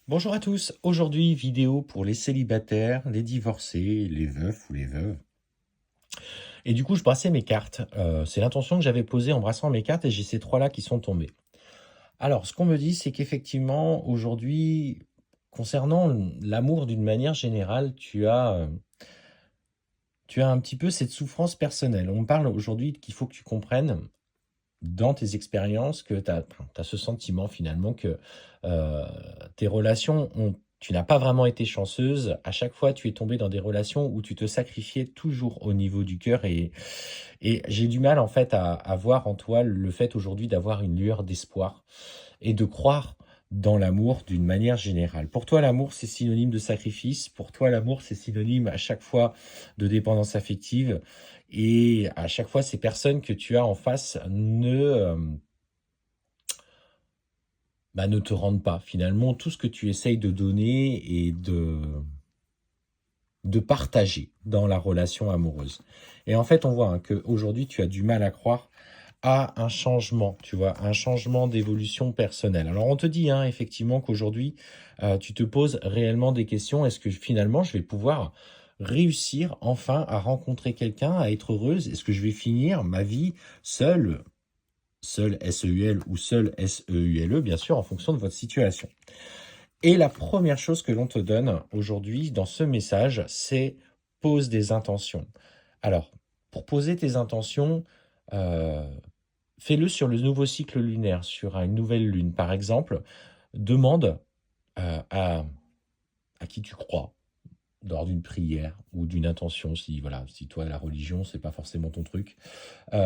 Bonjour à tous, aujourd'hui vidéo pour les célibataires, les divorcés, les veufs ou les veuves. Et du coup je brassais mes cartes, c'est l'intention que j'avais posée en brassant mes cartes et j'ai ces 3 là qui sont tombés. Alors ce qu'on me dit c'est qu'effectivement aujourd'hui, concernant l'amour d'une manière générale, tu as un petit peu cette souffrance personnelle. On me parle aujourd'hui qu'il faut que tu comprennes dans tes expériences que tu as ce sentiment finalement que, heu, tes relations ont tu n'as pas vraiment été chanceuse. À chaque fois, tu es tombée dans des relations où tu te sacrifiais toujours au niveau du cœur et j'ai du mal en fait à voir en toi le fait aujourd'hui d'avoir une lueur d'espoir et de croire dans l'amour d'une manière générale. Pour toi, l'amour, c'est synonyme de sacrifice. Pour toi, l'amour, c'est synonyme à chaque fois de dépendance affective. Et à chaque fois, ces personnes que tu as en face ne te rendent pas. Finalement, tout ce que tu essayes de donner et de partager dans la relation amoureuse. Et en fait, on voit hein, qu'aujourd'hui, tu as du mal à croire à un changement, tu vois, un changement d'évolution personnelle. Alors on te dit hein, effectivement qu'aujourd'hui, tu te poses réellement des questions. Est-ce que finalement je vais pouvoir réussir enfin à rencontrer quelqu'un, à être heureuse? Est-ce que je vais finir ma vie seule, seule S-E-U-L ou seule S-E-U-L-E, bien sûr, en fonction de votre situation. Et la première chose que l'on te donne aujourd'hui dans ce message, c'est pose des intentions. Alors, pour poser tes intentions, heu, fais-le sur le nouveau cycle lunaire, sur une nouvelle lune. Par exemple, demande, à qui tu crois, lors d'une prière ou d'une intention, si voilà, si toi la religion, c'est pas forcément ton truc.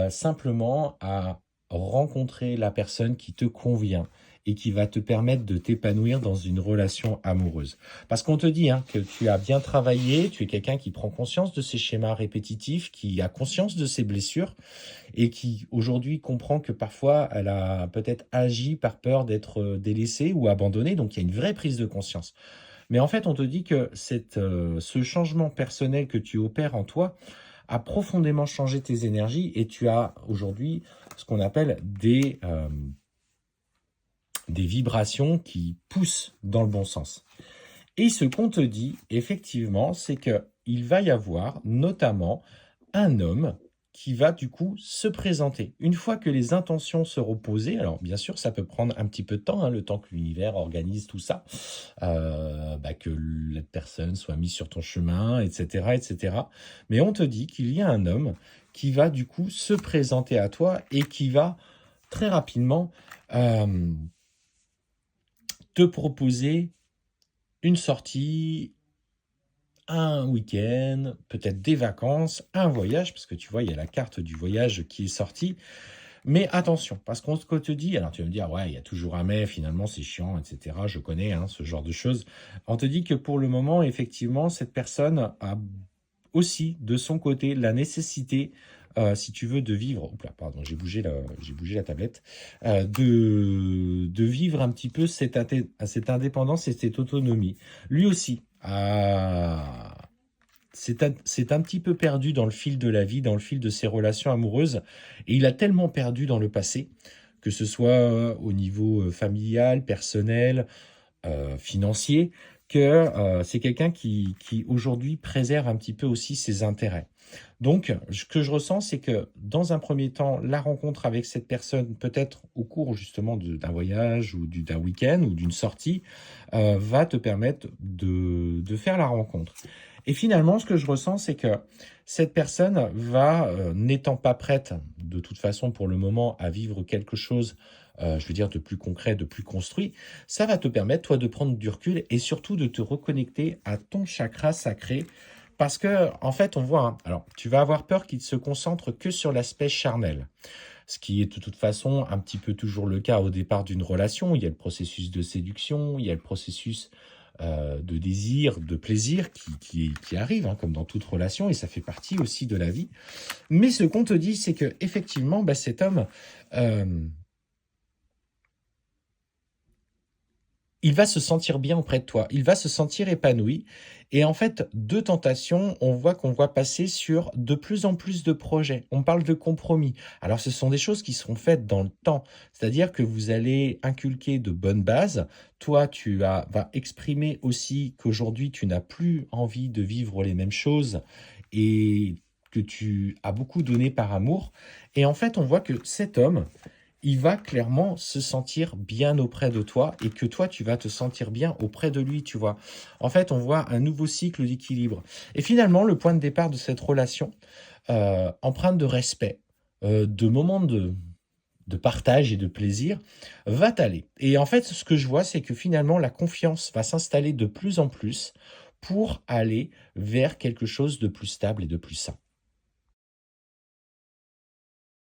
Simplement à rencontrer la personne qui te convient et qui va te permettre de t'épanouir dans une relation amoureuse. Parce qu'on te dit hein, que tu as bien travaillé, tu es quelqu'un qui prend conscience de ses schémas répétitifs, qui a conscience de ses blessures et qui aujourd'hui comprend que parfois elle a peut-être agi par peur d'être délaissée ou abandonnée. Donc il y a une vraie prise de conscience. Mais en fait, on te dit que ce changement personnel que tu opères en toi a profondément changé tes énergies et tu as aujourd'hui ce qu'on appelle des vibrations qui poussent dans le bon sens. Et ce qu'on te dit, effectivement, c'est que il va y avoir notamment un homme qui va du coup se présenter. Une fois que les intentions seront posées, alors bien sûr, ça peut prendre un petit peu de temps, hein, le temps que l'univers organise tout ça, que la personne soit mise sur ton chemin, etc., etc. Mais on te dit qu'il y a un homme qui va du coup se présenter à toi et qui va très rapidement euh, te proposer une sortie, un week-end, peut-être des vacances, un voyage, parce que tu vois, il y a la carte du voyage qui est sortie. Mais attention, parce qu'on te dit, alors tu vas me dire, ouais, il y a toujours un mais, finalement, c'est chiant, etc. Je connais hein, ce genre de choses. On te dit que pour le moment, effectivement, cette personne a aussi, de son côté, la nécessité, si tu veux, de vivre. Oups là, pardon, j'ai bougé la tablette. De vivre un petit peu cette indépendance et cette autonomie. Lui aussi c'est un petit peu perdu dans le fil de la vie, dans le fil de ses relations amoureuses. Et il a tellement perdu dans le passé, que ce soit au niveau familial, personnel, financier, que c'est quelqu'un qui aujourd'hui préserve un petit peu aussi ses intérêts. Donc, ce que je ressens, c'est que dans un premier temps, la rencontre avec cette personne, peut-être au cours justement d'un voyage ou d'un week-end ou d'une sortie, va te permettre de faire la rencontre. Et finalement, ce que je ressens, c'est que cette personne va, n'étant pas prête, de toute façon pour le moment, à vivre quelque chose, je veux dire de plus concret, de plus construit, ça va te permettre, toi, de prendre du recul et surtout de te reconnecter à ton chakra sacré. Parce que, en fait, on voit, hein, alors, tu vas avoir peur qu'il se concentre que sur l'aspect charnel. Ce qui est de toute façon un petit peu toujours le cas au départ d'une relation. Il y a le processus de séduction, il y a le processus de désir, de plaisir qui arrive, hein, comme dans toute relation, et ça fait partie aussi de la vie. Mais ce qu'on te dit, c'est que effectivement, cet homme, euh, il va se sentir bien auprès de toi, il va se sentir épanoui et en fait, de tentation, qu'on voit passer sur de plus en plus de projets. On parle de compromis. Alors ce sont des choses qui seront faites dans le temps, c'est-à-dire que vous allez inculquer de bonnes bases. Toi, vas exprimer aussi qu'aujourd'hui, tu n'as plus envie de vivre les mêmes choses et que tu as beaucoup donné par amour et en fait, on voit que cet homme, il va clairement se sentir bien auprès de toi et que toi, tu vas te sentir bien auprès de lui, tu vois. En fait, on voit un nouveau cycle d'équilibre. Et finalement, le point de départ de cette relation, empreinte de respect, de moments de partage et de plaisir, va t'aller. Et en fait, ce que je vois, c'est que finalement, la confiance va s'installer de plus en plus pour aller vers quelque chose de plus stable et de plus sain.